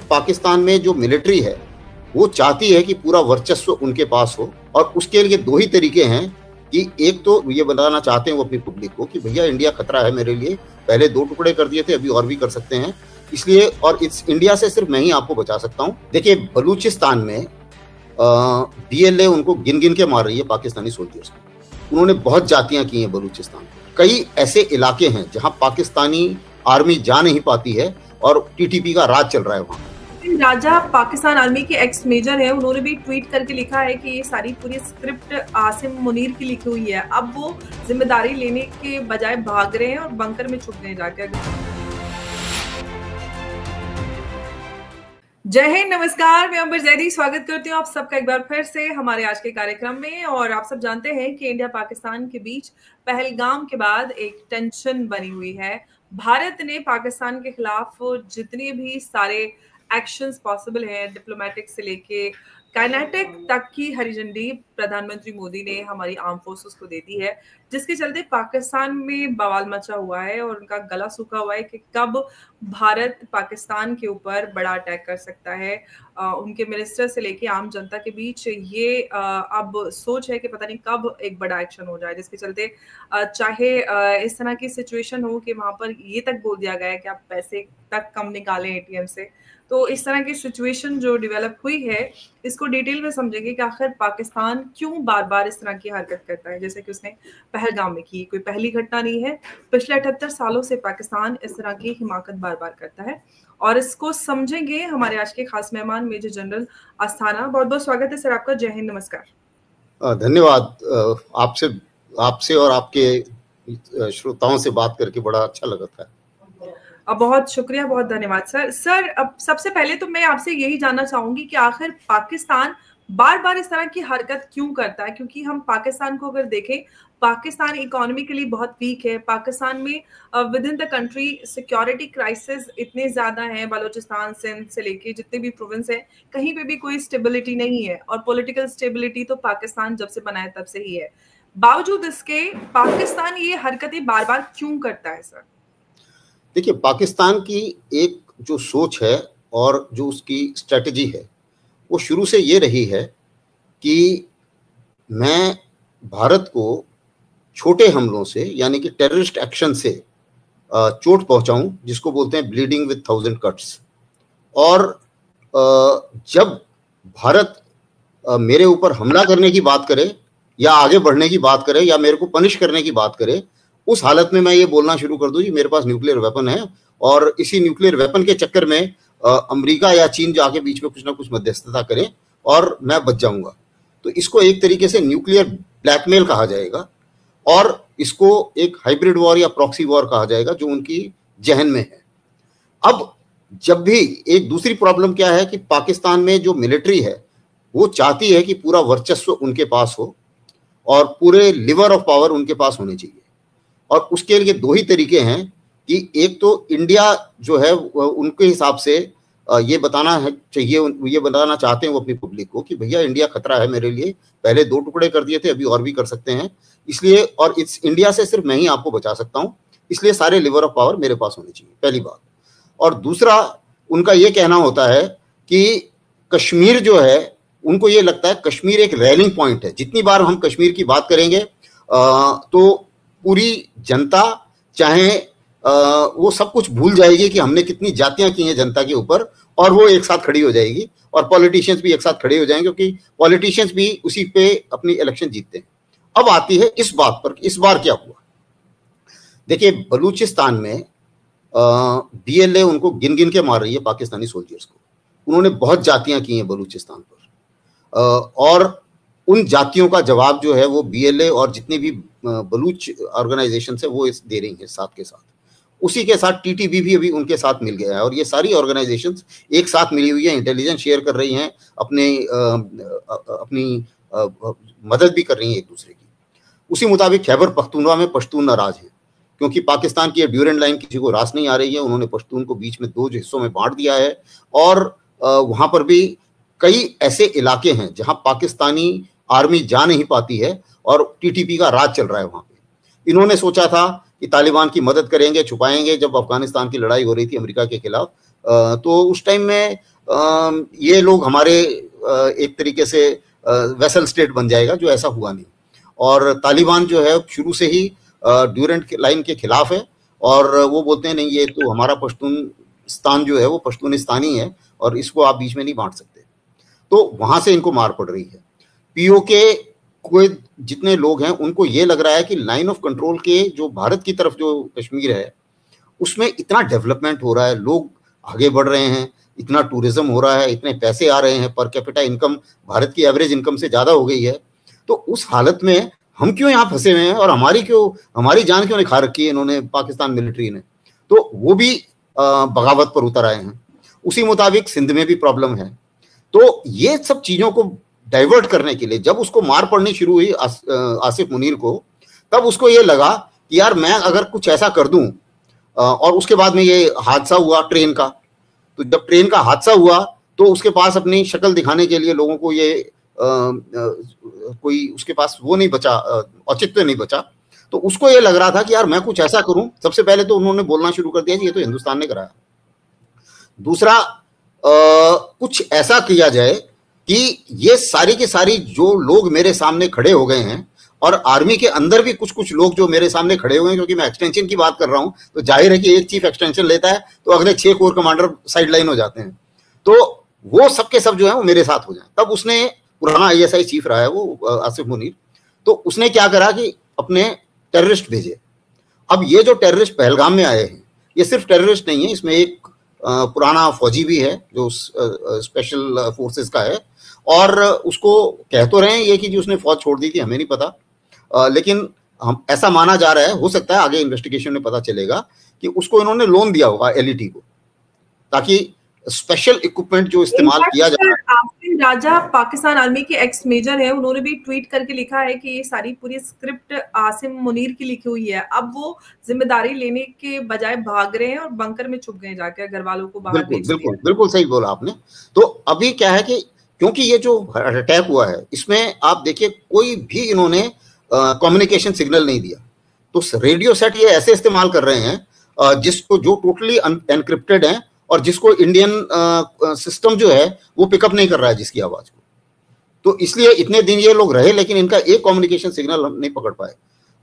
पाकिस्तान में जो मिलिट्री है वो चाहती है कि पूरा वर्चस्व उनके पास हो, और उसके लिए दो ही तरीके हैं कि एक तो ये बताना चाहते हैं वो अपनी पब्लिक को कि भैया इंडिया खतरा है मेरे लिए, पहले 2 टुकड़े कर दिए थे, अभी और भी कर सकते हैं, इसलिए और इस इंडिया से सिर्फ मैं ही आपको बचा सकता हूँ। देखिए, बलूचिस्तान में BLA उनको गिन गिन के मार रही है, पाकिस्तानी सोल्जर्स को। उन्होंने बहुत जातियां की हैं बलूचिस्तान। कई ऐसे इलाके हैं जहां पाकिस्तानी आर्मी जा नहीं पाती है और TTP का राज चल रहा है वहां। राजा पाकिस्तान आर्मी के एक्स मेजर है, उन्होंने भी ट्वीट करके लिखा है कि ये सारी पूरी स्क्रिप्ट आसिम मुनीर की लिखी हुई है। अब वो जिम्मेदारी लेने के बजाय भाग रहे हैं और बंकर में छुप गए जाकर। जय हिंद, नमस्कार, मैं अंबर जैदी स्वागत करती हूँ आप सबका एक बार फिर से हमारे आज के कार्यक्रम में। और आप सब जानते हैं कि इंडिया पाकिस्तान के बीच पहलगाम के बाद एक टेंशन बनी हुई है। भारत ने पाकिस्तान के खिलाफ जितने भी सारे एक्शंस पॉसिबल हैं, डिप्लोमेटिक से लेके काइनेटिक तक की हरी झंडी प्रधानमंत्री मोदी ने हमारी आर्म फोर्सेस को दे दी है, जिसके चलते पाकिस्तान में बवाल मचा हुआ है और उनका गला सूखा हुआ है कि कब भारत पाकिस्तान के ऊपर बड़ा अटैक कर सकता है। उनके मिनिस्टर से लेके आम जनता के बीच ये अब सोच है कि पता नहीं कब एक बड़ा एक्शन हो जाए, जिसके चलते चाहे इस तरह की सिचुएशन हो कि वहां पर ये तक बोल दिया गया है कि आप पैसे तक कम निकालें ATM से। तो इस तरह की सिचुएशन जो डेवलप हुई है, इसको डिटेल में समझेंगे कि आखिर पाकिस्तान क्यों बार बार इस तरह की हरकत करता है, जैसे कि उसने पहलगाम में की। कोई पहली घटना नहीं है, पिछले 78 सालों से पाकिस्तान इस तरह की हिमाकत बार बार करता है। और इसको समझेंगे हमारे आज के खास मेहमान मेजर जनरल अस्थाना। बहुत बहुत स्वागत है सर आपका। जय हिंद, नमस्कार। धन्यवाद। आपसे और आपके श्रोताओं से बात करके बड़ा अच्छा लगा था। बहुत शुक्रिया, बहुत धन्यवाद सर। अब सबसे पहले तो मैं आपसे यही जानना चाहूंगी कि आखिर पाकिस्तान बार बार इस तरह की हरकत क्यों करता है, क्योंकि हम पाकिस्तान को अगर देखें, पाकिस्तान इकोनॉमिकली बहुत वीक है। पाकिस्तान में with in the country security crisis इतने ज्यादा हैं, बलूचिस्तान सिंध से लेके जितने भी प्रोविंस हैं, कहीं पे भी कोई स्टेबिलिटी नहीं है। और पॉलिटिकल स्टेबिलिटी तो पाकिस्तान जब से बना है तब से ही है। बावजूद इसके पाकिस्तान ये हरकतें बार बार क्यों करता है सर? देखिए, पाकिस्तान की एक जो सोच है और जो उसकी स्ट्रेटजी है, वो शुरू से ये रही है कि मैं भारत को छोटे हमलों से, यानी कि टेररिस्ट एक्शन से चोट पहुंचाऊं, जिसको बोलते हैं ब्लीडिंग विद 1000 कट्स। और जब भारत मेरे ऊपर हमला करने की बात करे या आगे बढ़ने की बात करे या मेरे को पनिश करने की बात करे, उस हालत में मैं ये बोलना शुरू कर दूं कि मेरे पास न्यूक्लियर वेपन है, और इसी न्यूक्लियर वेपन के चक्कर में अमेरिका या चीन जाके बीच में कुछ ना कुछ मध्यस्थता करें और मैं बच जाऊंगा। तो इसको एक तरीके से न्यूक्लियर ब्लैकमेल कहा जाएगा, और इसको एक हाइब्रिड वॉर या प्रॉक्सी वॉर कहा जाएगा, जो उनकी जहन में है। अब जब भी एक दूसरी प्रॉब्लम क्या है कि पाकिस्तान में जो मिलिट्री है वो चाहती है कि पूरा वर्चस्व उनके पास हो और पूरे लिवर ऑफ पावर उनके पास होने चाहिए। और उसके लिए दो ही तरीके हैं कि एक तो इंडिया जो है उनके हिसाब से ये बताना चाहते हैं वो अपनी पब्लिक को कि भैया इंडिया खतरा है मेरे लिए, पहले 2 टुकड़े कर दिए थे, अभी और भी कर सकते हैं, इसलिए और इस इंडिया से सिर्फ मैं ही आपको बचा सकता हूं, इसलिए सारे लिवर ऑफ पावर मेरे पास होने चाहिए, पहली बात। और दूसरा, उनका ये कहना होता है कि कश्मीर जो है, उनको ये लगता है कश्मीर एक रैलिंग पॉइंट है। जितनी बार हम कश्मीर की बात करेंगे तो पूरी जनता, चाहे वो सब कुछ भूल जाएगी कि हमने कितनी जातियां की हैं जनता के ऊपर, और वो एक साथ खड़ी हो जाएगी, और पॉलिटिशियंस भी एक साथ खड़े हो जाएंगे, क्योंकि पॉलिटिशियंस भी उसी पे अपनी इलेक्शन जीतते हैं। अब आती है इस बात पर, इस बार क्या हुआ। देखिए, बलूचिस्तान में BLA उनको गिन गिन के मार रही है, पाकिस्तानी सोल्जर्स को। उन्होंने बहुत जातियां की हैं बलूचिस्तान पर, और उन जातियों का जवाब जो है वो BLA और जितने भी बलूच ऑर्गेनाइजेशन है वो दे रही हैं साथ के साथ। उसी के साथ TTP भी अभी उनके साथ मिल गया है, और ये सारी ऑर्गेनाइजेशंस एक साथ मिली हुई है, इंटेलिजेंस शेयर कर रही हैं, अपनी मदद भी कर रही हैं एक दूसरे की। उसी मुताबिक खैबर पख्तूनख्वा में पश्तून नाराज हैं, क्योंकि पाकिस्तान की ड्यूरेंट लाइन किसी को रास नहीं आ रही है। उन्होंने पश्तून को बीच में 2 हिस्सों में बांट दिया है, और वहां पर भी कई ऐसे इलाके हैं जहां पाकिस्तानी आर्मी जा नहीं पाती है और TTP का राज चल रहा है वहां पे। इन्होंने सोचा था कि तालिबान की मदद करेंगे, छुपाएंगे। जब अफगानिस्तान की लड़ाई हो रही थी अमेरिका के खिलाफ, तो उस टाइम में ये लोग हमारे एक तरीके से वेसल स्टेट बन जाएगा, जो ऐसा हुआ नहीं। और तालिबान जो है शुरू से ही ड्यूरेंट लाइन के खिलाफ है, और वो बोलते हैं नहीं, ये तो हमारा पश्तूनिस्तान जो है वो पश्तूनिस्तानी है और इसको आप बीच में नहीं बांट सकते। तो वहां से इनको मार पड़ रही है। पीओके कोई जितने लोग हैं उनको ये लग रहा है कि लाइन ऑफ कंट्रोल के जो भारत की तरफ जो कश्मीर है उसमें इतना डेवलपमेंट हो रहा है, लोग आगे बढ़ रहे हैं, इतना टूरिज्म हो रहा है, इतने पैसे आ रहे हैं, पर कैपिटा इनकम भारत की एवरेज इनकम से ज्यादा हो गई है। तो उस हालत में हम क्यों यहाँ फंसे हुए हैं और हमारी जान क्यों नहीं खा रखी है इन्होंने, पाकिस्तान मिलिट्री ने। तो वो भी बगावत पर उतर आए हैं। उसी मुताबिक सिंध में भी प्रॉब्लम है। तो ये सब चीजों को डाइवर्ट करने के लिए जब उसको मार पड़नी शुरू हुई आसिफ मुनीर को, तब उसको ये लगा कि यार मैं अगर कुछ ऐसा कर दूं, और उसके बाद में ये हादसा हुआ ट्रेन का। तो जब ट्रेन का हादसा हुआ तो उसके पास अपनी शक्ल दिखाने के लिए लोगों को ये कोई उसके पास वो नहीं बचा, औचित्य नहीं बचा। तो उसको ये लग रहा था कि यार मैं कुछ ऐसा करूं। सबसे पहले तो उन्होंने बोलना शुरू कर दिया कि ये तो हिंदुस्तान ने कराया। दूसरा, कुछ ऐसा किया जाए कि ये सारी की सारी जो लोग मेरे सामने खड़े हो गए हैं, और आर्मी के अंदर भी कुछ कुछ लोग जो मेरे सामने खड़े हुए हैं, क्योंकि मैं एक्सटेंशन की बात कर रहा हूं, तो जाहिर है कि एक चीफ एक्सटेंशन लेता है तो अगले 6 कोर कमांडर साइड लाइन हो जाते हैं। तो वो सबके सब जो है वो मेरे साथ हो जाए। तब उसने, पुराना आईएसआई चीफ रहा है वो आसिफ मुनीर, तो उसने क्या करा कि अपने टेररिस्ट भेजे। अब ये जो टेररिस्ट पहलगाम में आए हैं, ये सिर्फ टेररिस्ट नहीं है, इसमें एक पुराना फौजी भी है जो स्पेशल फोर्सेस का है, और उसको कह तो रहे हैं ये कि जी उसने फौज छोड़ दी थी, हमें नहीं पता, लेकिन हम ऐसा माना जा रहा है, हो सकता है आगे इन्वेस्टिगेशन में पता चलेगा कि उसको इन्होंने लोन दिया होगा एलईटी को, ताकि स्पेशल इक्विपमेंट जो इस्तेमाल किया जा रहा है। आसिम राजा पाकिस्तान आर्मी के एक्स मेजर है, उन्होंने भी ट्वीट करके लिखा है कि ये सारी पूरी स्क्रिप्ट आसिम मुनीर की लिखी हुई है। अब वो जिम्मेदारी लेने के बजाय भाग रहे हैं और बंकर में छुप गए जाकर, घर वालों को बाहर भेज दिया। बिल्कुल बिल्कुल सही बोला आपने। तो अभी क्या है कि क्योंकि ये जो अटैक हुआ है इसमें आप देखिए कोई भी इन्होंने कम्युनिकेशन सिग्नल नहीं दिया। तो रेडियो सेट ये ऐसे इस्तेमाल कर रहे हैं जिसको, जो टोटली एनक्रिप्टेड है और जिसको इंडियन सिस्टम जो है वो पिकअप नहीं कर रहा है जिसकी आवाज को। तो इसलिए इतने दिन ये लोग रहे, लेकिन इनका एक कम्युनिकेशन सिग्नल हम नहीं पकड़ पाए।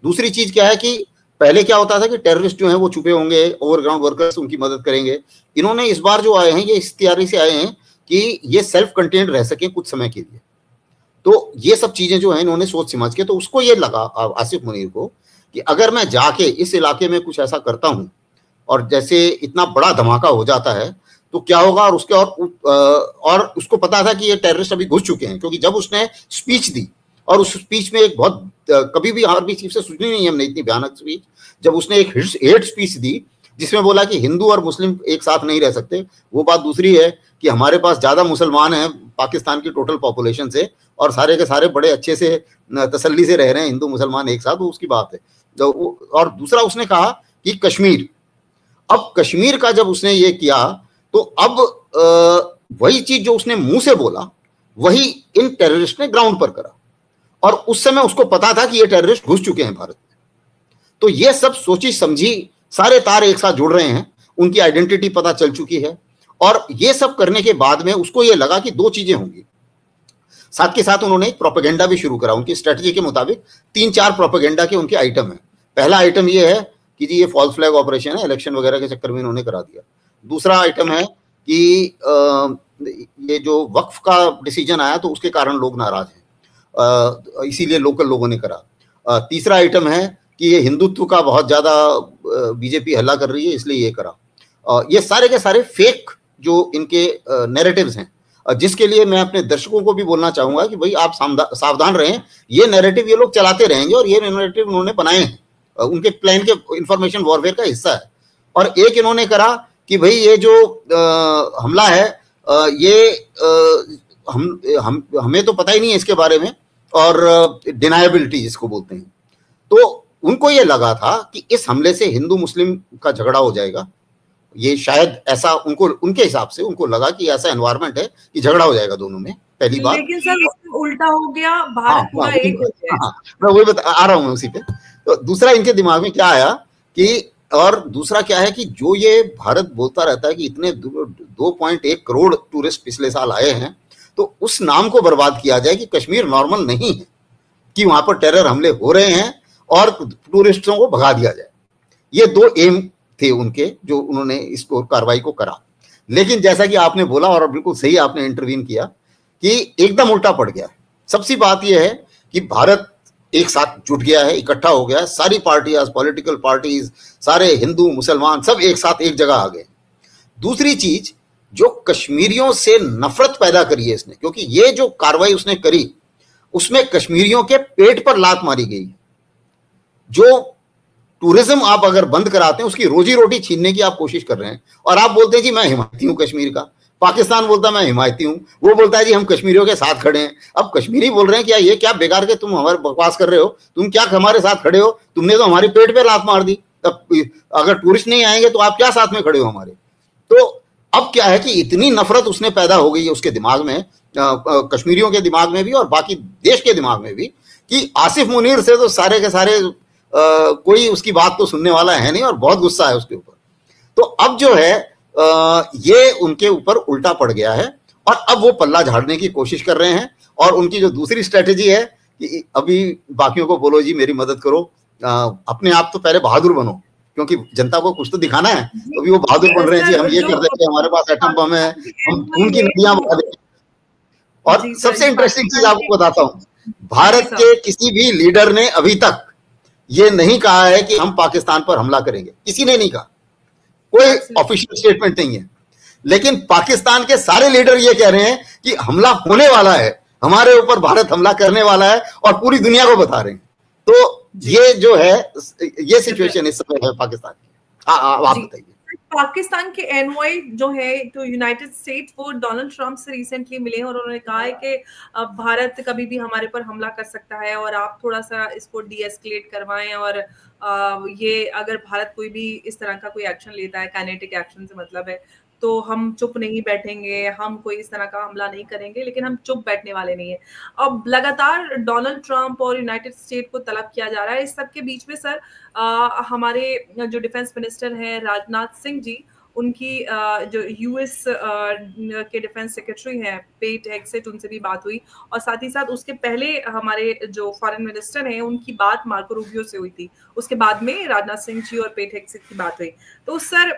दूसरी चीज क्या है कि पहले क्या होता था कि टेररिस्ट जो है वो छुपे होंगे, ओवरग्राउंड वर्कर्स उनकी मदद करेंगे। इन्होंने इस बार जो आए हैं ये इस तैयारी से आए हैं कि ये सेल्फ कंटेन्ड रह सके कुछ समय के लिए। तो ये सब चीजें जो है इन्होंने सोच समझ के, तो उसको ये लगा आसिफ मुनीर को कि अगर मैं जाके इस इलाके में कुछ ऐसा करता हूं और जैसे इतना बड़ा धमाका हो जाता है तो क्या होगा। और उसके और उसको पता था कि ये टेररिस्ट अभी घुस चुके हैं, क्योंकि जब उसने स्पीच दी, और उस स्पीच में एक बहुत, कभी भी आर्मी चीफ से सुनी नहीं हमने इतनी भयानक स्पीच, जब उसने एक हेट स्पीच दी जिसमें बोला कि हिंदू और मुस्लिम एक साथ नहीं रह सकते। वो बात दूसरी है कि हमारे पास ज्यादा मुसलमान हैं पाकिस्तान की टोटल पॉपुलेशन से, और सारे के सारे बड़े अच्छे से तसल्ली से रह रहे हैं हिंदू मुसलमान एक साथ, वो उसकी बात है। और दूसरा उसने कहा कि कश्मीर, अब कश्मीर का जब उसने ये किया तो अब वही चीज जो उसने मुंह से बोला वही इन टेररिस्ट ने ग्राउंड पर करा, और उस समय उसको पता था कि ये टेररिस्ट घुस चुके हैं भारत में। तो ये सब सोची समझी सारे तार एक साथ जुड़ रहे हैं, उनकी आइडेंटिटी पता चल चुकी है, और ये सब करने के बाद में उसको ये लगा कि दो चीजें होंगी। साथ के साथ उन्होंने एक प्रोपेगेंडा भी शुरू करा। उनकी स्ट्रेटजी के मुताबिक 3-4 प्रोपेगेंडा के उनके आइटम है। पहला आइटम ये है कि जी ये फॉल्स फ्लैग ऑपरेशन है, इलेक्शन वगैरह के चक्कर में इन्होंने करा दिया। दूसरा आइटम है कि ये जो वक्फ का डिसीजन आया तो उसके कारण लोग नाराज हैं, इसीलिए लोकल लोगों ने करा। तीसरा आइटम है कि ये हिंदुत्व का बहुत ज्यादा बीजेपी हल्ला कर रही है, इसलिए ये करा। ये सारे के सारे फेक जो इनके नैरेटिव्स हैं, जिसके लिए मैं अपने दर्शकों को भी बोलना चाहूंगा कि भाई आप सावधान रहें, ये नैरेटिव ये लोग चलाते रहेंगे, और ये नैरेटिव उन्होंने बनाए हैं, उनके प्लान के इंफॉर्मेशन वॉरफेयर का हिस्सा है। और एक इन्होंने करा कि भाई ये जो हमला है ये हमें तो पता ही नहीं है इसके बारे में, और डिनायबिलिटी जिसको बोलते हैं। तो उनको ये लगा था कि इस हमले से हिंदू मुस्लिम का झगड़ा हो जाएगा। ये शायद ऐसा उनके हिसाब से उनको लगा कि ऐसा एनवायरनमेंट है कि झगड़ा हो जाएगा दोनों में, पहली बात। लेकिन सर इसमें उल्टा हो गया, भारत पूरा एक हो गया। मैं वही आ रहा हूँ मैं उसी पे। तो दूसरा इनके दिमाग में क्या आया कि और दूसरा क्या है कि जो ये भारत बोलता रहता है कि इतने 2.1 करोड़ टूरिस्ट पिछले साल आए हैं, तो उस नाम को बर्बाद किया जाए कि कश्मीर नॉर्मल नहीं है, कि वहां पर टेरर हमले हो रहे हैं और टूरिस्टों को भगा दिया जाए। ये 2 एम थे उनके, जो उन्होंने इसको कार्रवाई को करा। लेकिन जैसा कि आपने बोला, और बिल्कुल सही आपने इंटरवीन किया, कि एकदम उल्टा पड़ गया। सबसे बात यह है कि भारत एक साथ जुट गया है, इकट्ठा हो गया है, सारी पार्टियां, पॉलिटिकल पार्टीज, सारे हिंदू मुसलमान सब एक साथ एक जगह आ गए। दूसरी चीज, जो कश्मीरियों से नफरत पैदा करी है इसने, क्योंकि ये जो कार्रवाई उसने करी उसमें कश्मीरियों के पेट पर लात मारी गई। जो टूरिज्म आप अगर बंद कराते हैं, उसकी रोजी रोटी छीनने की आप कोशिश कर रहे हैं, और आप बोलते हैं जी मैं हिमायती हूं कश्मीर का। पाकिस्तान बोलता है मैं हिमायती हूं, वो बोलता है जी हम कश्मीरियों के साथ खड़े हैं। अब कश्मीरी बोल रहे हैं क्या ये क्या बेकार के तुम हमारे बकवास कर रहे हो, तुम क्या हमारे साथ खड़े हो, तुमने तो हमारे पेट पे लात मार दी। तब अगर टूरिस्ट नहीं आएंगे तो आप क्या साथ में खड़े हो हमारे। तो अब क्या है कि इतनी नफरत उसने पैदा हो गई है उसके दिमाग में, कश्मीरियों के दिमाग में भी और बाकी देश के दिमाग में भी, कि आसिफ मुनीर से तो सारे के सारे कोई उसकी बात तो सुनने वाला है नहीं, और बहुत गुस्सा है उसके ऊपर। तो अब जो है ये उनके ऊपर उल्टा पड़ गया है, और अब वो पल्ला झाड़ने की कोशिश कर रहे हैं। और उनकी जो दूसरी स्ट्रेटेजी है कि अभी बाकियों को बोलो जी मेरी मदद करो, अपने आप तो पहले बहादुर बनो, क्योंकि जनता को कुछ तो दिखाना है। तो अभी वो बहादुर बन रहे हैं, जी हम ये कर देंगे, हमारे पास एटम बम है, हम खून की नदियां बहा देंगे। और सबसे इंटरेस्टिंग चीज आपको बताता हूं, भारत के किसी भी लीडर ने अभी तक ये नहीं कहा है कि हम पाकिस्तान पर हमला करेंगे, किसी ने नहीं कहा, कोई ऑफिशियल स्टेटमेंट नहीं है। लेकिन पाकिस्तान के सारे लीडर ये कह रहे हैं कि हमला होने वाला है, हमारे ऊपर भारत हमला करने वाला है, और पूरी दुनिया को बता रहे हैं। तो ये जो है, ये सिचुएशन इस समय है पाकिस्तान की। आप बताइए। पाकिस्तान के एनवॉय जो है तो यूनाइटेड स्टेट्स, वो डोनाल्ड ट्रंप से रिसेंटली मिले और उन्होंने कहा है कि भारत कभी भी हमारे पर हमला कर सकता है और आप थोड़ा सा इसको डीएस्केलेट करवाएं, और ये अगर भारत कोई भी इस तरह का कोई एक्शन लेता है, काइनेटिक एक्शन से मतलब है, तो हम चुप नहीं बैठेंगे, हम कोई इस तरह का हमला नहीं करेंगे, लेकिन हम चुप बैठने वाले नहीं है। अब लगातार डोनाल्ड ट्रंप और यूनाइटेड स्टेट को तलब किया जा रहा है। इस सब के बीच में सर हमारे जो डिफेंस मिनिस्टर हैं राजनाथ सिंह जी, उनकी जो यूएस के डिफेंस सेक्रेटरी हैं पेट हेग्सेट, उनसे भी बात हुई, और साथ ही साथ उसके पहले हमारे जो फॉरेन मिनिस्टर हैं उनकी बात मार्को रूबियो से हुई थी। उसके बाद में राजनाथ सिंह जी और पेट हेग्सेट की बात हुई। तो सर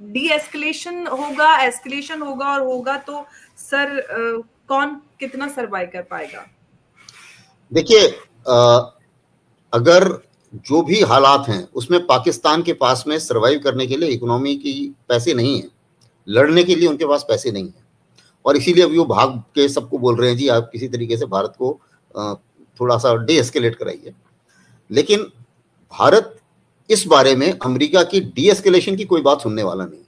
डी एस्केलेशन होगा, एस्केलेशन होगा, और होगा तो सर कौन कितना सर्वाइव कर पाएगा? देखिए, अगर जो भी हालात हैं उसमें पाकिस्तान के पास में सर्वाइव करने के लिए इकोनॉमी की पैसे नहीं है, लड़ने के लिए उनके पास पैसे नहीं है, और इसीलिए अभी वो भाग के सबको बोल रहे हैं जी आप किसी तरीके से भारत को थोड़ा सा डी एस्केलेट कराइए। लेकिन भारत इस बारे में अमेरिका की डी एस्केलेशन की कोई बात सुनने वाला नहीं।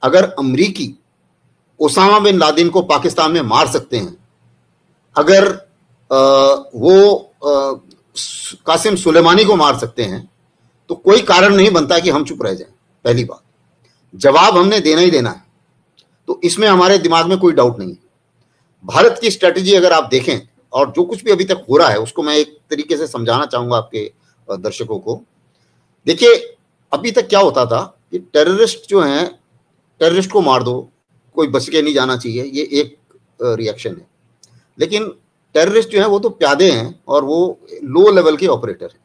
अगर अमेरिकी ओसामा बिन लादेन को पाकिस्तान में मार सकते हैं, अगर वो कासिम सुलेमानी को मार सकते हैं, तो कोई कारण नहीं बनता कि हम चुप रह जाएं। पहली बात, जवाब हमने देना ही देना है, तो इसमें हमारे दिमाग में कोई डाउट नहीं है। भारत की स्ट्रेटजी अगर आप देखें, और जो कुछ भी अभी तक हो रहा है उसको मैं एक तरीके से समझाना चाहूंगा आपके दर्शकों को। देखिए, अभी तक क्या होता था कि टेररिस्ट जो हैं, टेररिस्ट को मार दो, कोई बच के नहीं जाना चाहिए, ये एक रिएक्शन है। लेकिन टेररिस्ट जो है वो तो प्यादे हैं और वो लो लेवल के ऑपरेटर हैं।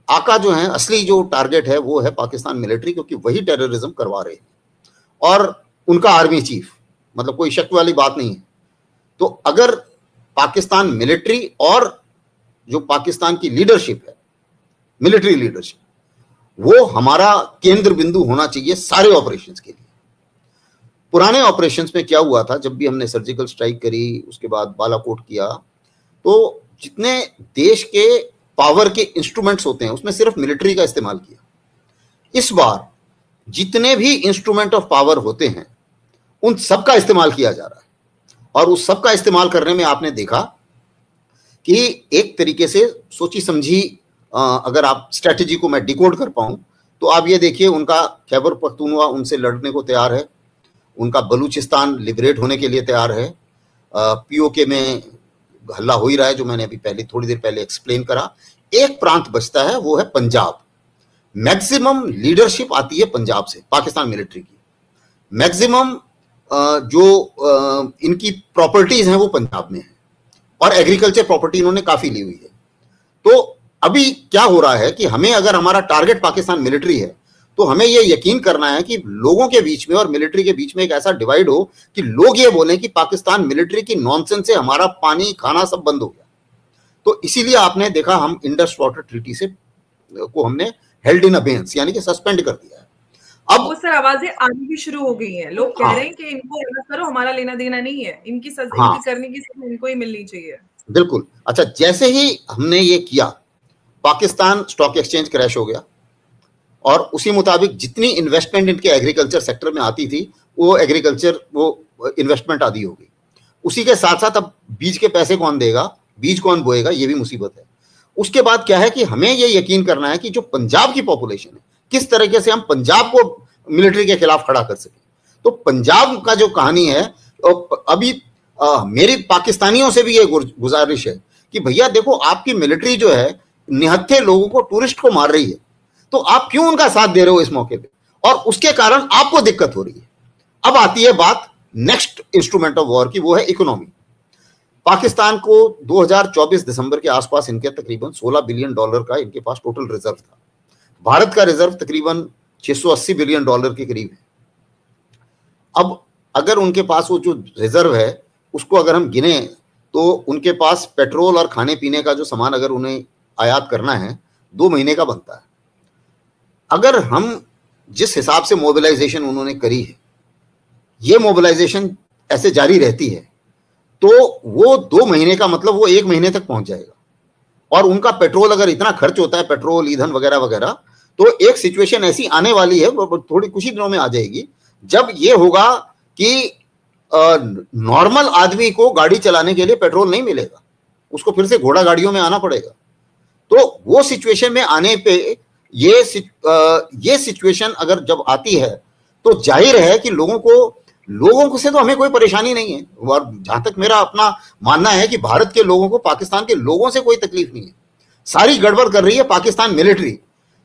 आका जो है, असली जो टारगेट है वो है पाकिस्तान मिलिट्री, क्योंकि वही टेररिज्म करवा रहे हैं, और उनका आर्मी चीफ, मतलब कोई शक वाली बात नहीं है। तो अगर पाकिस्तान मिलिट्री और जो पाकिस्तान की लीडरशिप है, मिलिट्री लीडरशिप, वो हमारा केंद्र बिंदु होना चाहिए सारे ऑपरेशंस के लिए। पुराने ऑपरेशंस में क्या हुआ था, जब भी हमने सर्जिकल स्ट्राइक करी, उसके बाद बालाकोट किया, तो जितने देश के पावर के इंस्ट्रूमेंट्स होते हैं उसमें सिर्फ मिलिट्री का इस्तेमाल किया। इस बार जितने भी इंस्ट्रूमेंट ऑफ पावर होते हैं उन सब का इस्तेमाल किया जा रहा है, और उस सब का इस्तेमाल करने में आपने देखा कि एक तरीके से सोची समझी, अगर आप स्ट्रेटजी को मैं डिकोड कर पाऊं, तो आप ये देखिए, उनका खैबर पख्तूनख्वा उनसे लड़ने को तैयार है, उनका बलूचिस्तान लिबरेट होने के लिए तैयार है, पीओके में हल्ला हो ही रहा है, जो मैंने अभी पहले थोड़ी देर पहले एक्सप्लेन करा। एक प्रांत बचता है, वो है पंजाब। मैक्सिमम लीडरशिप आती है पंजाब से, पाकिस्तान मिलिट्री की। मैक्सिमम जो इनकी प्रॉपर्टीज हैं वो पंजाब में है, और एग्रीकल्चर प्रॉपर्टी इन्होंने काफी ली हुई है। तो अभी क्या हो रहा है कि हमें, अगर हमारा टारगेट पाकिस्तान मिलिट्री है, तो हमें यह यकीन करना है कि लोगों के बीच में और मिलिट्री के बीच में एक ऐसा डिवाइड हो कि लोग ये बोलें कि पाकिस्तान मिलिट्री की नॉनसेंस से हमारा पानी खाना सब बंद हो गया। तो इसीलिए आपने देखा, हम इंडस वाटर ट्रीटी से को हमने हेल्ड इन अबेयंस, यानी कि सस्पेंड कर दिया है। अब वो सर आवाजें आनी भी शुरू हो गई हैं, लोग कह रहे हैं कि इनको अलग करो, हमारा लेना देना नहीं है, इनकी सजा इनकी करने की सजा इनको ही मिलनी चाहिए। बिल्कुल। अच्छा, जैसे ही हमने ये किया, पाकिस्तान स्टॉक एक्सचेंज क्रैश हो गया, और उसी मुताबिक जितनी इन्वेस्टमेंट इनके एग्रीकल्चर सेक्टर में आती थी, वो एग्रीकल्चर वो इन्वेस्टमेंट आधी हो गई। उसी के साथ साथ अब बीज के पैसे कौन देगा, बीज कौन बोएगा, ये भी मुसीबत है। उसके बाद क्या है कि हमें ये यकीन करना है कि जो पंजाब की पॉपुलेशन है, किस तरीके से हम पंजाब को मिलिट्री के खिलाफ खड़ा कर सकें। तो पंजाब का जो कहानी है, अभी मेरी पाकिस्तानियों से भी ये गुजारिश है कि भैया देखो, आपकी मिलिट्री जो है निहत्थे लोगों को, टूरिस्ट को मार रही है, तो आप क्यों उनका साथ दे रहे हो इस मौके पे, और उसके कारण आपको दिक्कत हो रही है। अब आती है बात नेक्स्ट इंस्ट्रूमेंट ऑफ वॉर की, वो है इकोनॉमी। पाकिस्तान को 2024 दिसंबर के आसपास इनके तकरीबन $16 बिलियन का इनके पास टोटल रिजर्व था। भारत का रिजर्व तकरीबन $680 बिलियन के करीब है। अब अगर उनके पास वो जो रिजर्व है उसको अगर हम गिने, तो उनके पास पेट्रोल और खाने पीने का जो सामान अगर उन्हें आयात करना है, 2 महीने का बनता है। अगर हम जिस हिसाब से मोबिलाइजेशन उन्होंने करी है, ये मोबिलाइजेशन ऐसे जारी रहती है, तो वो 2 महीने का मतलब वो 1 महीने तक पहुंच जाएगा। और उनका पेट्रोल अगर इतना खर्च होता है, पेट्रोल, ईंधन वगैरह वगैरह, तो एक सिचुएशन ऐसी आने वाली है, थोड़ी कुछ ही दिनों में आ जाएगी, जब ये होगा कि नॉर्मल आदमी को गाड़ी चलाने के लिए पेट्रोल नहीं मिलेगा, उसको फिर से घोड़ा गाड़ियों में आना पड़ेगा। तो वो सिचुएशन में आने पे ये सिचुएशन अगर जब आती है, तो जाहिर है कि लोगों से तो हमें कोई परेशानी नहीं है। और जहां तक मेरा अपना मानना है कि भारत के लोगों को पाकिस्तान के लोगों से कोई तकलीफ नहीं है। सारी गड़बड़ कर रही है पाकिस्तान मिलिट्री।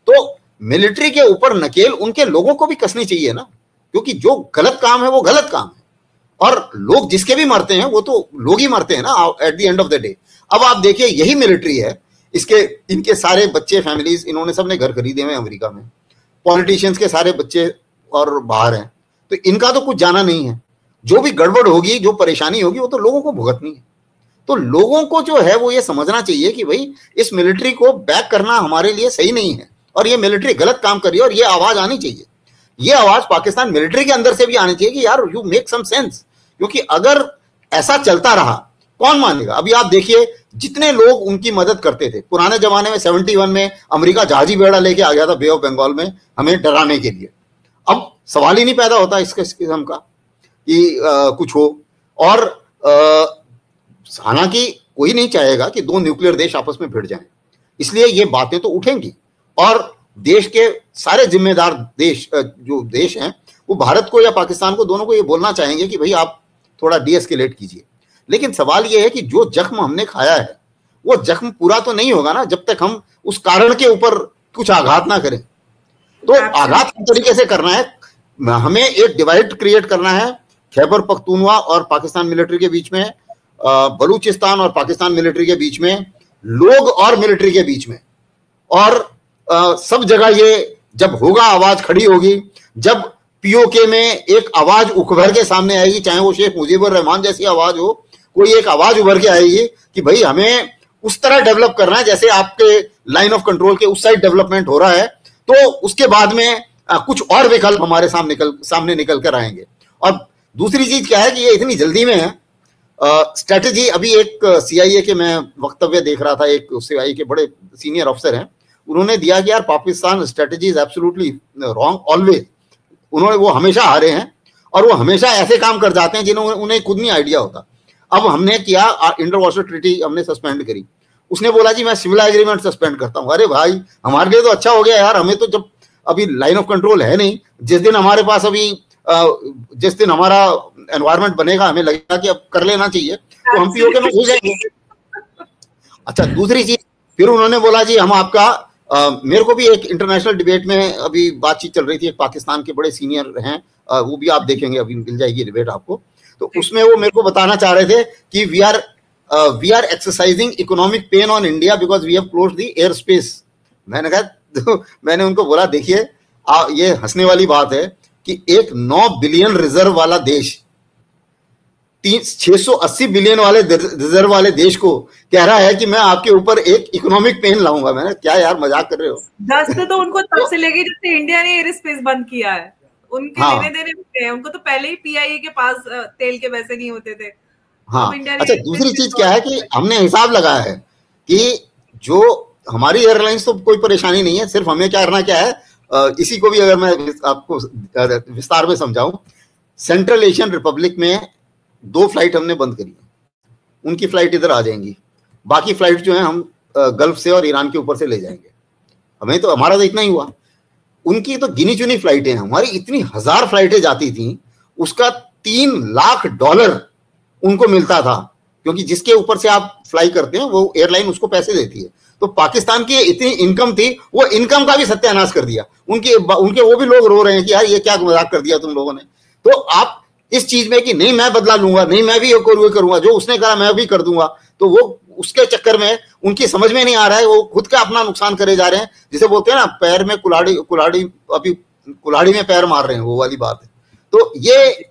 तो मिलिट्री के ऊपर नकेल उनके लोगों को भी कसनी चाहिए ना, क्योंकि जो गलत काम है वो गलत काम है, और लोग जिसके भी मरते हैं वो तो लोग ही मरते हैं ना at the end of the day. अब आप देखिए, यही मिलिट्री है, इनके सारे बच्चे, फैमिलीज, इन्होंने सबने घर खरीदे हुए अमेरिका में, पॉलिटिशियंस के सारे बच्चे और बाहर हैं, तो इनका तो कुछ जाना नहीं है। जो भी गड़बड़ होगी, जो परेशानी होगी, वो तो लोगों को भुगतनी है। तो लोगों को जो है वो ये समझना चाहिए कि भाई इस मिलिट्री को बैक करना हमारे लिए सही नहीं है, और ये मिलिट्री गलत काम कर रही है, और ये आवाज आनी चाहिए। ये आवाज पाकिस्तान मिलिट्री के अंदर से भी आनी चाहिए कि यार यू मेक सम सेंस, क्योंकि अगर ऐसा चलता रहा कौन मानेगा। अभी आप देखिए, जितने लोग उनकी मदद करते थे पुराने जमाने में, 71 में अमेरिका जहाजी बेड़ा लेके आ गया था बे ऑफ बंगाल में हमें डराने के लिए। अब सवाल ही नहीं पैदा होता इस किस्म का कि कुछ हो। और हालांकि कोई नहीं चाहेगा कि 2 न्यूक्लियर देश आपस में भिड़ जाएं, इसलिए ये बातें तो उठेंगी, और देश के सारे जिम्मेदार देश जो देश हैं, वो भारत को या पाकिस्तान को, दोनों को ये बोलना चाहेंगे कि भाई आप थोड़ा डीएस्केलेट कीजिए। लेकिन सवाल ये है कि जो जख्म हमने खाया है, वो जख्म पूरा तो नहीं होगा ना जब तक हम उस कारण के ऊपर कुछ आघात ना करें। तो आघात किस तरीके से करना है, हमें एक डिवाइड क्रिएट करना है खैबर पख्तूनवा और पाकिस्तान मिलिट्री के बीच में, बलूचिस्तान और पाकिस्तान मिलिट्री के बीच में, लोग और मिलिट्री के बीच में, और सब जगह ये जब होगा, आवाज खड़ी होगी, जब पीओके में एक आवाज उभर के सामने आएगी, चाहे वो शेख मुजीबुर रहमान जैसी आवाज हो, कोई एक आवाज उभर के आएगी कि भाई हमें उस तरह डेवलप करना है जैसे आपके लाइन ऑफ कंट्रोल के उस साइड डेवलपमेंट हो रहा है, तो उसके बाद में कुछ और विकल्प हमारे सामने निकल कर आएंगे। और दूसरी चीज क्या है कि ये इतनी जल्दी में है स्ट्रेटेजी। अभी एक सीआईए के मैं वक्तव्य देख रहा था, एक सीआईए के बड़े सीनियर अफसर हैं, उन्होंने दिया कि यार Pakistan strategy is absolutely wrong always. वो हमेशा हारे हैं, और वो हमेशा ऐसे काम कर जाते हैं जिन्हें उन्हें खुद नहीं आइडिया होता। अब हमने किया, इंटर वाटर ट्रीटी हमने सस्पेंड करी, उसने बोला जी मैं सिविल एग्रीमेंट सस्पेंड करता हूं। अरे भाई, हमारे लिए तो अच्छा हो गया यार, हमें तो जब अभी लाइन ऑफ कंट्रोल है नहीं, जिस दिन हमारे पास जिस दिन हमारा एनवायरमेंट बनेगा, हमें लगेगा कि अब कर लेना चाहिए, तो हम पीओके में घुस जाएंगे। अच्छा, दूसरी चीज फिर उन्होंने बोला जी हम आपका मेरे को भी एक इंटरनेशनल डिबेट में अभी बातचीत चल रही थी, एक पाकिस्तान के बड़े सीनियर हैं, वो भी आप देखेंगे, अभी मिल जाएगी डिबेट आपको, तो उसमें वो मेरे को बताना चाह रहे थे कि we are exercising economic pain on India because we have closed the air space. मैंने कहा, तो मैंने उनको बोला, देखिए ये हंसने वाली बात है कि एक 9 बिलियन रिजर्व वाला देश 680 बिलियन वाले रिजर्व वाले देश को कह रहा है कि मैं आपके ऊपर एक इकोनॉमिक पेन लाऊंगा। मैंने क्या यार, मजाक कर रहे हो? दस्त तो उनको तब से लगी जब से इंडिया ने एयर स्पेस बंद किया है। उनके लेने देने भी है, उनको तो पहले ही पीआईए के पास तेल के वैसे नहीं होते थे। हाँ, अच्छा, दूसरी चीज क्या है कि हमने हिसाब लगाया है कि जो हमारी एयरलाइंस तो कोई परेशानी नहीं है, सिर्फ हमें क्या करना क्या है, इसी को भी अगर मैं आपको विस्तार में समझाऊं, सेंट्रल एशियन रिपब्लिक में 2 फ्लाइट हमने बंद करी, उनकी फ्लाइट इधर आ जाएंगी, बाकी फ्लाइट जो है हम गल्फ से और ईरान के ऊपर से ले जाएंगे। हमारा तो इतना ही हुआ, उनकी तो गिनी चुनी फ्लाइटें हैं, हमारी इतनी 1000 फ्लाइटें जाती थी, उसका $3 लाख उनको मिलता था, क्योंकि जिसके ऊपर से आप फ्लाई करते हैं वो एयरलाइन उसको पैसे देती है। तो पाकिस्तान की इतनी इनकम थी, वो इनकम का भी सत्यानाश कर दिया। उनके वो भी लोग रो रहे हैं कि यार ये क्या मजाक कर दिया तुम लोगों ने। तो आप इस चीज में कि नहीं मैं बदला लूंगा, नहीं मैं भी करूंगा, जो उसने कहा मैं भी कर दूंगा, तो वो उसके चक्कर में उनकी समझ में नहीं आ रहा है, वो खुद का अपना नुकसान करे जा रहे हैं। जिसे बोलते हैं ना, पैर में कुल्हाड़ी में पैर मार रहे हैं, वो वाली बात है। तो ये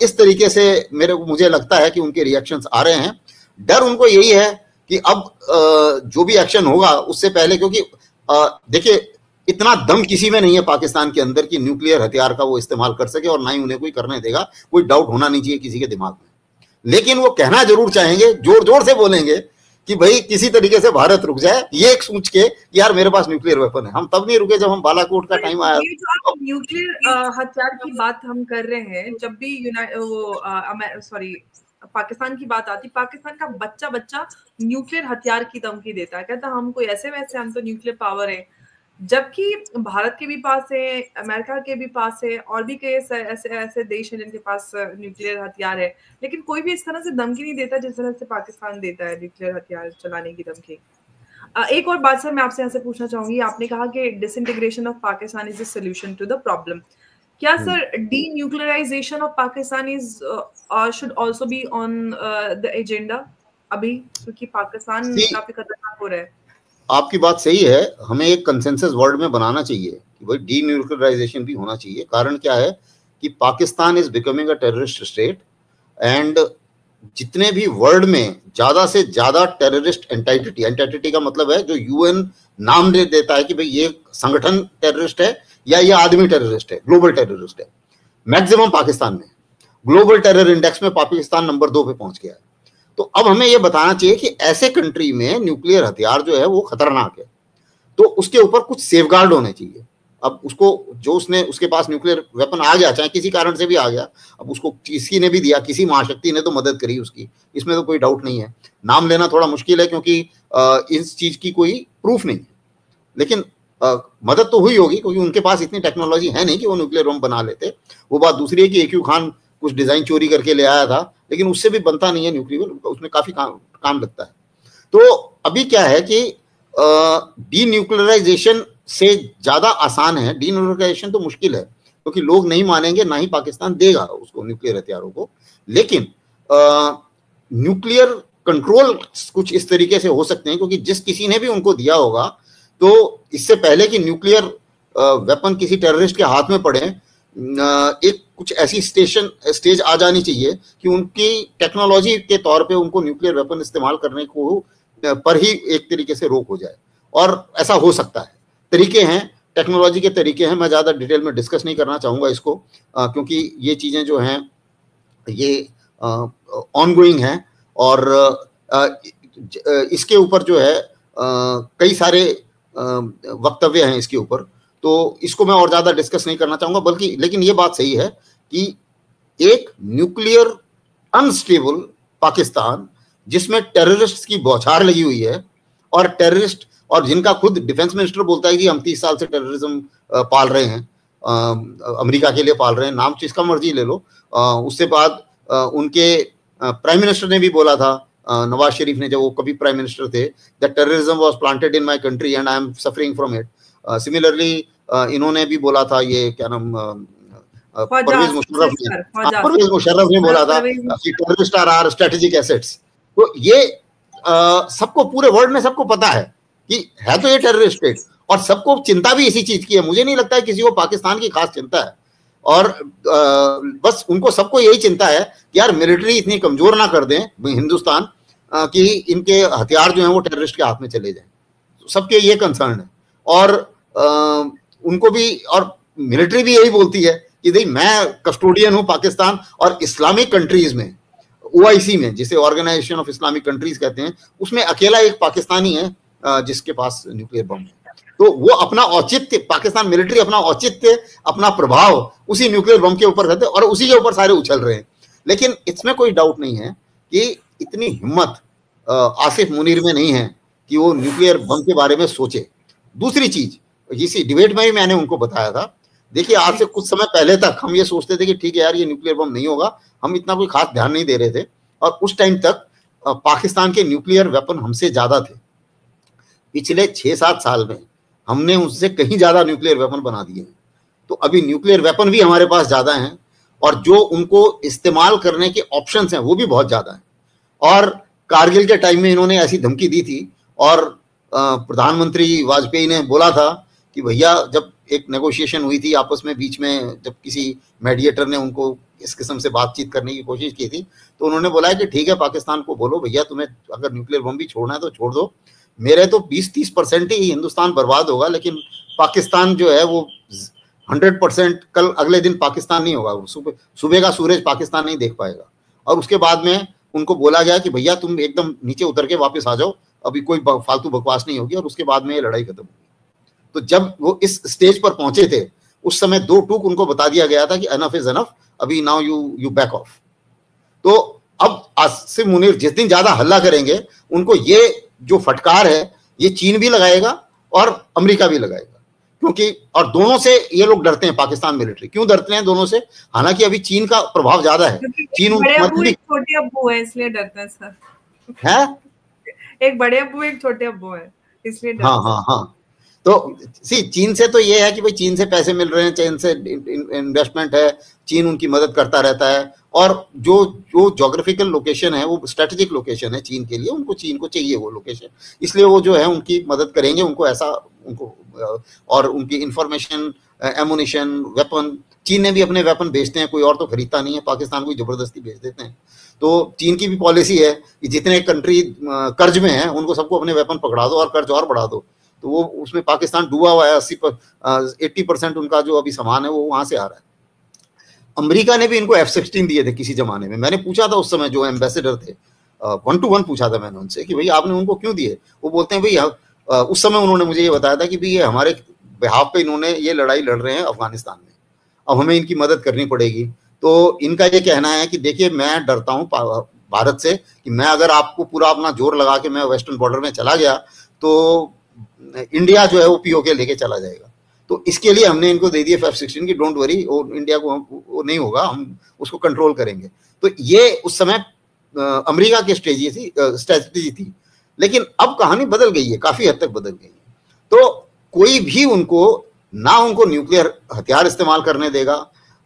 इस तरीके से मुझे लगता है कि उनके रिएक्शंस आ रहे हैं। डर उनको यही है कि अब जो भी एक्शन होगा उससे पहले, क्योंकि देखिए इतना दम किसी में नहीं है पाकिस्तान के अंदर कि न्यूक्लियर हथियार का वो इस्तेमाल कर सके, और ना ही उन्हें कोई करने देगा, कोई डाउट होना नहीं चाहिए किसी के दिमाग में। लेकिन वो कहना जरूर चाहेंगे, जोर जोर से बोलेंगे कि भाई किसी तरीके से भारत रुक जाए, ये एक सोच के कि यार मेरे पास न्यूक्लियर वेपन है। हम तब नहीं रुके जब हम बालाकोट का टाइम आया। न्यूक्लियर हथियार की बात हम कर रहे हैं, जब भी पाकिस्तान की बात आती, पाकिस्तान का बच्चा न्यूक्लियर हथियार की धमकी देता है, कहता हम कोई ऐसे वैसे, हम तो न्यूक्लियर पावर है। जबकि भारत के भी पास है, अमेरिका के भी पास है, और भी कई ऐसे देश हैं जिनके पास न्यूक्लियर हथियार है, लेकिन कोई भी इस तरह से धमकी नहीं देता जिस तरह से पाकिस्तान देता है न्यूक्लियर हथियार चलाने की धमकी। एक और बात सर मैं आपसे यहाँ से पूछना चाहूंगी, आपने कहा कि disintegration of Pakistan is the solution to the problem. क्या sir denuclearization of Pakistan is should also be on the agenda अभी, क्योंकि पाकिस्तान काफी खतरनाक हो रहा है? आपकी बात सही है, हमें एक कंसेंसस वर्ल्ड में बनाना चाहिए कि भाई डीन्यूक्लियराइजेशन भी होना चाहिए। कारण क्या है कि Pakistan is becoming a terrorist state, and जितने भी वर्ल्ड में ज्यादा से ज्यादा टेररिस्ट एंटिटी का मतलब है जो यूएन नाम दे देता है कि भाई ये संगठन टेररिस्ट है या ये आदमी टेररिस्ट है, ग्लोबल टेररिस्ट है, मैक्सिमम पाकिस्तान में। ग्लोबल टेरर इंडेक्स में पाकिस्तान नंबर 2 पे पहुंच गया है। तो अब हमें यह बताना चाहिए कि ऐसे कंट्री में न्यूक्लियर हथियार जो है वो खतरनाक है, तो उसके ऊपर कुछ सेफगार्ड होने चाहिए। अब उसको उसके पास न्यूक्लियर वेपन आ गया, चाहे किसी कारण से भी आ गया, अब उसको किसी ने भी दिया, किसी महाशक्ति ने तो मदद करी उसकी, इसमें तो कोई डाउट नहीं है। नाम लेना थोड़ा मुश्किल है क्योंकि इस चीज की कोई प्रूफ नहीं है, लेकिन मदद तो हुई होगी क्योंकि उनके पास इतनी टेक्नोलॉजी है नहीं कि वो न्यूक्लियर बम बना लेते। वो बात दूसरी है कि AQ खान कुछ डिजाइन चोरी करके ले आया था, लेकिन उससे भी बनता नहीं है न्यूक्लियर, उसमें काफी काम लगता है। तो अभी क्या है कि डीन्यूक्लियराइजेशन से ज्यादा आसान है, डीन्यूक्लियराइजेशन तो मुश्किल है क्योंकि लोग नहीं मानेंगे, ना ही पाकिस्तान देगा उसको न्यूक्लियर हथियारों को। लेकिन न्यूक्लियर कंट्रोल कुछ इस तरीके से हो सकते हैं, क्योंकि जिस किसी ने भी उनको दिया होगा, तो इससे पहले कि न्यूक्लियर वेपन किसी टेररिस्ट के हाथ में पड़े, एक कुछ ऐसी स्टेज आ जानी चाहिए कि उनकी टेक्नोलॉजी के तौर पे उनको न्यूक्लियर वेपन इस्तेमाल करने को पर ही एक तरीके से रोक हो जाए। और ऐसा हो सकता है, तरीके हैं, टेक्नोलॉजी के तरीके हैं, मैं ज़्यादा डिटेल में डिस्कस नहीं करना चाहूँगा इसको, क्योंकि ये चीज़ें जो हैं ये ऑनगोइंग हैं, और इसके ऊपर जो है कई सारे वक्तव्य हैं इसके ऊपर, तो इसको मैं और ज़्यादा डिस्कस नहीं करना चाहूँगा। बल्कि लेकिन ये बात सही है कि एक न्यूक्लियर अनस्टेबल पाकिस्तान जिसमें टेररिस्ट की बौछार लगी हुई है, और टेररिस्ट, और जिनका खुद डिफेंस मिनिस्टर बोलता है कि हम 30 साल से टेररिज्म पाल रहे हैं, अमेरिका के लिए पाल रहे हैं, नाम जिसका मर्जी ले लो। उससे बाद उनके प्राइम मिनिस्टर ने भी बोला था नवाज शरीफ ने, जब वो कभी प्राइम मिनिस्टर थे, that terrorism was planted in my country and I am suffering from it. Similarly इन्होंने भी बोला था, ये क्या नाम, परवेज मुशर्रफ ने बोला था कि terrorist are our strategic assets. तो ये सबको, पूरे वर्ल्ड में सबको पता है कि है तो ये टेररिस्ट स्टेट, और सबको चिंता भी इसी चीज की है। मुझे नहीं लगता है किसी को पाकिस्तान की खास चिंता है, और बस उनको सबको यही चिंता है कि यार मिलिट्री इतनी कमजोर ना कर दें हिंदुस्तान कि इनके हथियार जो हैं वो टेररिस्ट के हाथ में चले जाएं। सबके ये कंसर्न है, और उनको भी, और मिलिट्री भी यही बोलती है कि भाई मैं कस्टोडियन हूं पाकिस्तान, और इस्लामिक कंट्रीज में, OIC में, जिसे ऑर्गेनाइजेशन ऑफ इस्लामिक कंट्रीज कहते हैं, उसमें अकेला एक पाकिस्तानी है जिसके पास न्यूक्लियर बम है। तो वो अपना औचित्य, पाकिस्तान मिलिट्री अपना औचित्य, अपना प्रभाव उसी न्यूक्लियर बम के ऊपर करते, और उसी के ऊपर सारे उछल रहे हैं। लेकिन इसमें कोई डाउट नहीं है कि इतनी हिम्मत आसिफ मुनीर में नहीं है कि वो न्यूक्लियर बम के बारे में सोचे। दूसरी चीज, इसी डिबेट में भी मैंने उनको बताया था, देखिए आज से कुछ समय पहले तक हम ये सोचते थे कि ठीक है यार, ये न्यूक्लियर बम नहीं होगा, हम इतना कोई खास ध्यान नहीं दे रहे थे, और उस टाइम तक पाकिस्तान के न्यूक्लियर वेपन हमसे ज्यादा थे। पिछले 6-7 साल में हमने उससे कहीं ज्यादा न्यूक्लियर वेपन बना दिए हैं। तो अभी न्यूक्लियर वेपन भी हमारे पास ज्यादा हैं, और जो उनको इस्तेमाल करने के ऑप्शंस हैं वो भी बहुत ज्यादा हैं। और कारगिल के टाइम में इन्होंने ऐसी धमकी दी थी, और प्रधानमंत्री वाजपेयी ने बोला था कि भैया, जब एक नेगोशिएशन हुई थी आपस में, बीच में जब किसी मेडिएटर ने उनको इस किस्म से बातचीत करने की कोशिश की थी, तो उन्होंने बोला है कि ठीक है, पाकिस्तान को बोलो भैया, तुम्हें अगर न्यूक्लियर बम भी छोड़ना है तो छोड़ दो, मेरे तो 20-30% ही हिंदुस्तान बर्बाद होगा, लेकिन पाकिस्तान जो है वो 100%, कल अगले दिन पाकिस्तान नहीं होगा, सुबह का सूरज पाकिस्तान नहीं देख पाएगा। और उसके बाद में उनको बोला गया कि भैया तुम एकदम नीचे उतर के वापस आ जाओ, अभी कोई फालतू बकवास नहीं होगी, और उसके बाद में ये लड़ाई खत्म होगी। तो जब वो इस स्टेज पर पहुंचे थे, उस समय 2 टूक उनको बता दिया गया था कि एनफ इज एनफ, अभी नाउ यू बैक ऑफ। तो अब आसिफ मुनीर जिस दिन ज्यादा हल्ला करेंगे, उनको ये जो फटकार है ये चीन भी लगाएगा और अमेरिका भी लगाएगा, क्योंकि, और दोनों से ये लोग डरते हैं, पाकिस्तान मिलिट्री क्यों डरते हैं दोनों से, हालांकि अभी चीन का प्रभाव ज्यादा है, चीन छोटे अब्बू है इसलिए डरते हैं सर, है एक बड़े अब्बू एक छोटे अब्बू है इसलिए डरते हैं। हाँ। तो चीन से तो ये है कि भाई चीन से पैसे मिल रहे हैं, चीन से इन्वेस्टमेंट है, चीन उनकी मदद करता रहता है, और जो ज्योग्राफिकल लोकेशन है वो स्ट्रेटेजिक लोकेशन है चीन के लिए, उनको, चीन को चाहिए वो लोकेशन, इसलिए वो जो है उनकी मदद करेंगे, उनको ऐसा, उनको, और उनकी इंफॉर्मेशन, एमुनिशन, वेपन, चीन ने भी अपने वेपन बेचते हैं, कोई और तो खरीदता नहीं है, पाकिस्तान को जबरदस्ती बेच देते हैं। तो चीन की भी पॉलिसी है कि जितने कंट्री कर्ज में है उनको सबको अपने वेपन पकड़ा दो और कर्ज और बढ़ा दो। तो वो उसमें पाकिस्तान डूबा हुआ है, 80% उनका जो अभी सामान है वो वहां से आ रहा है। अमेरिका ने भी इनको F-16 दिए थे किसी जमाने में। मैंने पूछा था उस समय जो एम्बेसडर थे, 1 to 1 पूछा था मैंने उनसे कि भाई आपने उनको क्यों दिए। वो बोलते हैं भाई उस समय उन्होंने मुझे ये बताया था कि भाई ये हमारे बिहाफ पे इन्होंने ये लड़ाई लड़ रहे हैं अफगानिस्तान में, अब हमें इनकी मदद करनी पड़ेगी। तो इनका ये कहना है कि देखिए मैं डरता हूँ भारत से कि मैं अगर आपको पूरा अपना जोर लगा के मैं वेस्टर्न बॉर्डर में चला गया तो इंडिया जो है वो पीओके लेके चला जाएगा। तो इसके लिए हमने इनको दे दिए F-16 की, डोंट वरी, और इंडिया को वो नहीं होगा, हम उसको कंट्रोल करेंगे। तो ये उस समय अमेरिका की स्ट्रेटेजी थी। लेकिन अब कहानी बदल गई है, काफी हद तक बदल गई है। तो कोई भी उनको न्यूक्लियर हथियार इस्तेमाल करने देगा,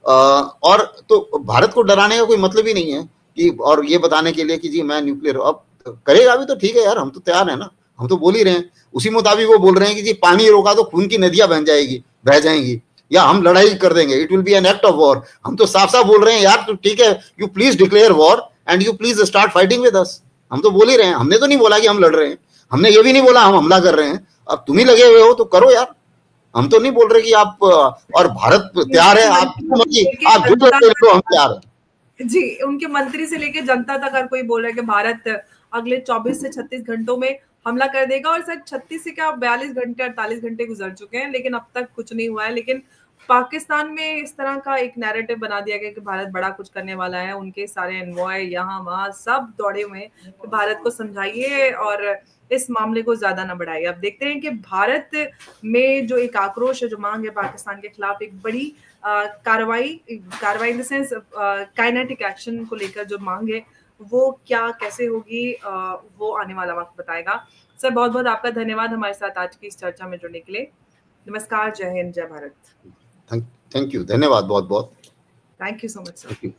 और तो भारत को डराने का कोई मतलब ही नहीं है कि, और ये बताने के लिए कि जी मैं न्यूक्लियर, अब करेगा भी तो ठीक है यार, हम तो तैयार है ना, हम तो बोल ही रहे हैं। उसी मुताबिक वो बोल रहे हैं कि जी पानी रोका तो खून की नदियां बह जाएंगी, या हम लड़ाई कर देंगे, it will be an act of war. हम तो साफ साफ बोल रहे हैं यार, तो ठीक है, you please declare war and you please start fighting with us. हम तो बोल ही रहे हैं, हमने तो नहीं बोला कि हम लड़ रहे हैं, हमने ये भी नहीं बोला हम हमला कर रहे हैं। अब तुम ही लगे हुए हो तो करो यार, हम तो नहीं बोल रहे कि आप, और भारत तैयार है, आप जो करते हो हम तैयार है जी। उनके मंत्री से लेके जनता तक हर कोई बोल रहा है कि भारत अगले 24 से 36 घंटों में हमला कर देगा, और शायद 36 से क्या 42 घंटे 48 घंटे गुजर चुके हैं, लेकिन अब तक कुछ नहीं हुआ है। लेकिन पाकिस्तान में इस तरह का एक नैरेटिव बना दिया गया कि भारत बड़ा कुछ करने वाला है। उनके सारे एनवॉय यहाँ वहाँ सब दौड़े हुए हैं कि भारत को समझाइए और इस मामले को ज्यादा न बढ़ाइए। अब देखते हैं कि भारत में जो एक आक्रोश है, जो मांग है पाकिस्तान के खिलाफ, एक बड़ी कार्रवाई in the sense kinetic action को लेकर जो मांग है, वो क्या कैसे होगी वो आने वाला वक्त बताएगा। सर बहुत बहुत आपका धन्यवाद हमारे साथ आज की इस चर्चा में जुड़ने के लिए। नमस्कार, जय हिंद, जय भारत। थैंक यू, धन्यवाद बहुत बहुत। Thank you so much sir. Thank you.